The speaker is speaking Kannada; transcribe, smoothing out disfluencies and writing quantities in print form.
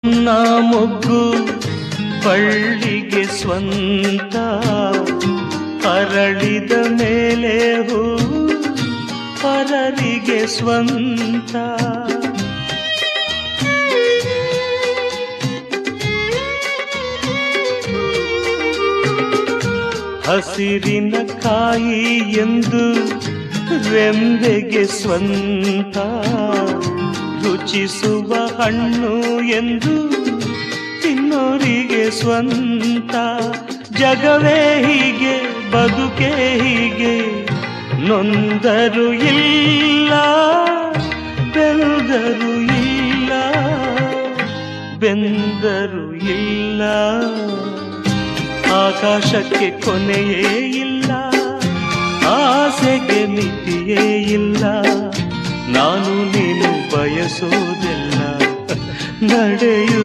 ನಾ ಮೊಗ್ಗು ಬಳ್ಳಿಗೆ ಸ್ವಂತ, ಅರಳಿದ ಮೇಲೆ ಹೂ ಪರರಿಗೆ ಸ್ವಂತ. ಹಸಿರಿನ ಕಾಯಿ ಎಂದು ರೆಂಬೆಗೆ ಸ್ವಂತ, ರುಚಿಸುವ ಹಣ್ಣು ಎಂದು ತಿನ್ನೋರಿಗೆ ಸ್ವಂತ. ಜಗವೇ ಹೀಗೆ, ಬದುಕೇ ಹೀಗೆ, ನೊಂದರು ಇಲ್ಲ ಬೆಂದರು ಇಲ್ಲ, ಬೆಂದರು ಇಲ್ಲ. ಆಕಾಶಕ್ಕೆ ಕೊನೆಯೇ ಇಲ್ಲ, ಆಸೆಗೆ ಮಿತಿಯೇ ಇಲ್ಲ. ನಾನು ನೀನು ಬಯಸೋದೆಲ್ಲ ನಡೆಯು